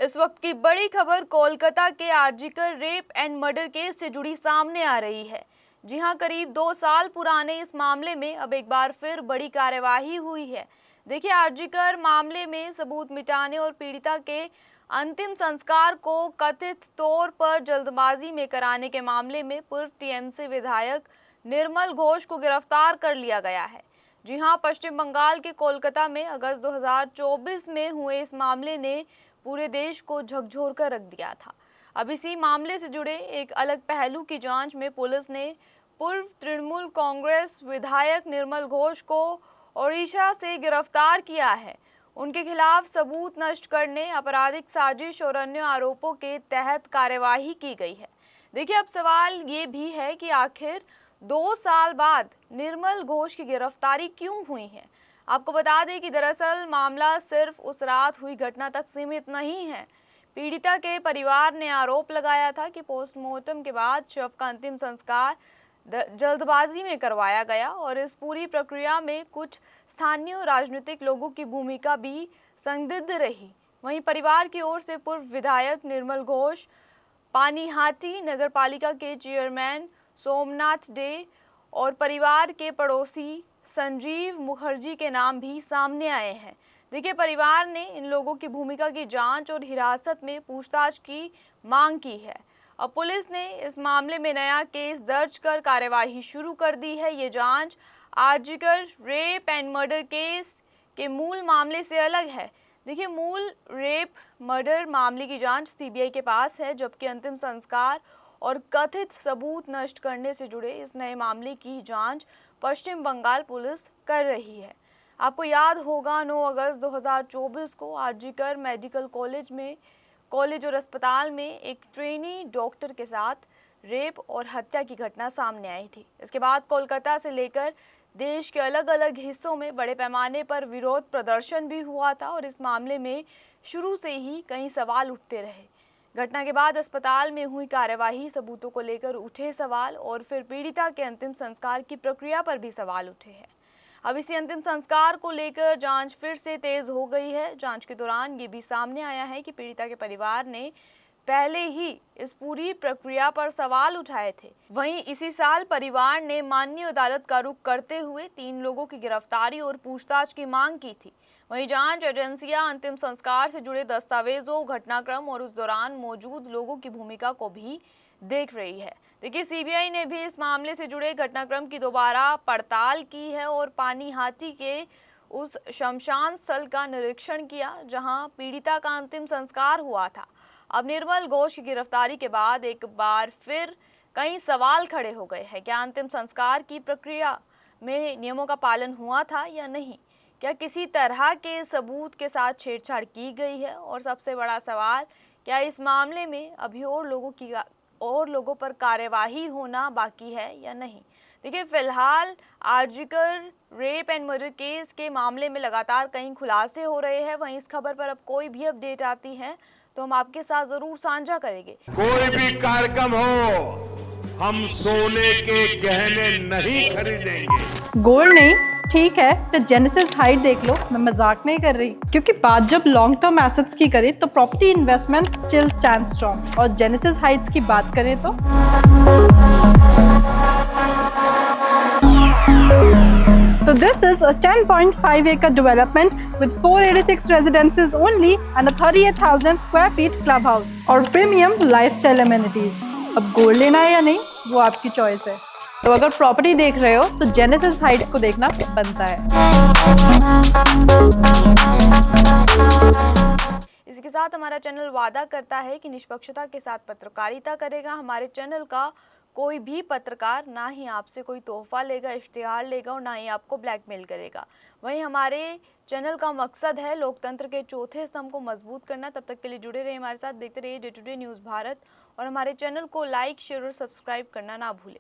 इस वक्त की बड़ी खबर कोलकाता के RG Kar rape and murder case से जुड़ी सामने आ रही है। जी हां, करीब 2 साल पुराने इस मामले में अब एक बार फिर बड़ी कार्यवाही हुई है। देखिए, आरजीकर मामले में सबूत मिटाने और पीड़िता के अंतिम संस्कार को कथित तौर पर जल्दबाजी में कराने के मामले में पूर्व टीएमसी विधायक निर्मल घोष को गिरफ्तार कर लिया गया है। जी हां, पश्चिम बंगाल के कोलकाता में अगस्त 2024 में हुए इस मामले ने पूरे देश को झकझोर कर रख दिया था। अब इसी मामले से जुड़े एक अलग पहलू की जांच में पुलिस ने पूर्व तृणमूल कांग्रेस विधायक निर्मल घोष को ओडिशा से गिरफ्तार किया है। उनके खिलाफ सबूत नष्ट करने, आपराधिक साजिश और अन्य आरोपों के तहत कार्यवाही की गई है। देखिए, अब सवाल ये भी है कि आखिर 2 साल बाद निर्मल घोष की गिरफ्तारी क्यों हुई है। आपको बता दें कि दरअसल मामला सिर्फ उस रात हुई घटना तक सीमित नहीं है। पीड़िता के परिवार ने आरोप लगाया था कि पोस्टमार्टम के बाद शव का अंतिम संस्कार जल्दबाजी में करवाया गया और इस पूरी प्रक्रिया में कुछ स्थानीय राजनीतिक लोगों की भूमिका भी संदिग्ध रही। वहीं परिवार की ओर से पूर्व विधायक निर्मल घोष, पानीहाटी नगरपालिका के चेयरमैन सोमनाथ डे और परिवार के पड़ोसी संजीव मुखर्जी के नाम भी सामने आए हैं। देखिए, परिवार ने इन लोगों की भूमिका की जांच और हिरासत में पूछताछ की मांग की है। अब पुलिस ने इस मामले में नया केस दर्ज कर कार्यवाही शुरू कर दी है। ये जांच RG Kar rape and murder case के मूल मामले से अलग है। देखिए, मूल रेप मर्डर मामले की जांच सीबीआई के पास है, जबकि अंतिम संस्कार और कथित सबूत नष्ट करने से जुड़े इस नए मामले की जांच पश्चिम बंगाल पुलिस कर रही है। आपको याद होगा, 9 अगस्त 2024 को आरजीकर मेडिकल कॉलेज और अस्पताल में एक ट्रेनी डॉक्टर के साथ रेप और हत्या की घटना सामने आई थी। इसके बाद कोलकाता से लेकर देश के अलग अलग हिस्सों में बड़े पैमाने पर विरोध प्रदर्शन भी हुआ था और इस मामले में शुरू से ही कई सवाल उठते रहे। घटना के बाद अस्पताल में हुई कार्यवाही, सबूतों को लेकर उठे सवाल और फिर पीड़िता के अंतिम संस्कार की प्रक्रिया पर भी सवाल उठे हैं। अब इसी अंतिम संस्कार को लेकर जांच फिर से तेज हो गई है। जांच के दौरान ये भी सामने आया है कि पीड़िता के परिवार ने पहले ही इस पूरी प्रक्रिया पर सवाल उठाए थे। वहीं इसी साल परिवार ने माननीय अदालत का रुख करते हुए 3 लोगों की गिरफ्तारी और पूछताछ की मांग की थी। वहीं जांच एजेंसियां अंतिम संस्कार से जुड़े दस्तावेजों, घटनाक्रम और उस दौरान मौजूद लोगों की भूमिका को भी देख रही है। देखिए, सीबीआई ने भी इस मामले से जुड़े घटनाक्रम की दोबारा पड़ताल की है और पानीहाटी के उस शमशान स्थल का निरीक्षण किया जहां पीड़िता का अंतिम संस्कार हुआ था। अब निर्मल घोष की गिरफ्तारी के बाद एक बार फिर कई सवाल खड़े हो गए हैं। क्या अंतिम संस्कार की प्रक्रिया में नियमों का पालन हुआ था या नहीं? क्या किसी तरह के सबूत के साथ छेड़छाड़ की गई है? और सबसे बड़ा सवाल, क्या इस मामले में अभी और लोगों पर कार्यवाही होना बाकी है या नहीं? देखिए, फिलहाल RG Kar rape and murder case के मामले में लगातार कई खुलासे हो रहे हैं। वहीं इस खबर पर अब कोई भी अपडेट आती है तो हम आपके साथ जरूर साझा करेंगे। कोई भी कार्यक्रम हो, हम सोने के गहने नहीं खरीदेंगे। गोल्ड नहीं, ठीक है तो जेनेसिस हाइट देख लो। मैं मजाक नहीं कर रही, क्योंकि बात जब लॉन्ग टर्म एसेट्स की करें तो property investment still stand strong. और जेनेसिस हाइट्स की बात करें तो this is a 10.5 acre development with 486 residences only and a 38,000 square feet clubhouse और premium lifestyle amenities। अब गोल्ड लेना है या नहीं, वो आपकी चॉइस है। तो अगर प्रॉपर्टी देख रहे हो तो जेनेसिस हाइट्स को देखना बनता है। इसके साथ हमारा चैनल वादा करता है कि निष्पक्षता के साथ पत्रकारिता करेगा। हमारे चैनल का कोई भी पत्रकार ना ही आपसे कोई तोहफा लेगा, इश्तिहार लेगा और ना ही आपको ब्लैकमेल करेगा। वहीं हमारे चैनल का मकसद है लोकतंत्र के चौथे स्तंभ को मजबूत करना। तब तक के लिए जुड़े रहिए हमारे साथ, देखते रहिए day to day news Bharat और हमारे चैनल को लाइक, शेयर और सब्सक्राइब करना ना भूलें।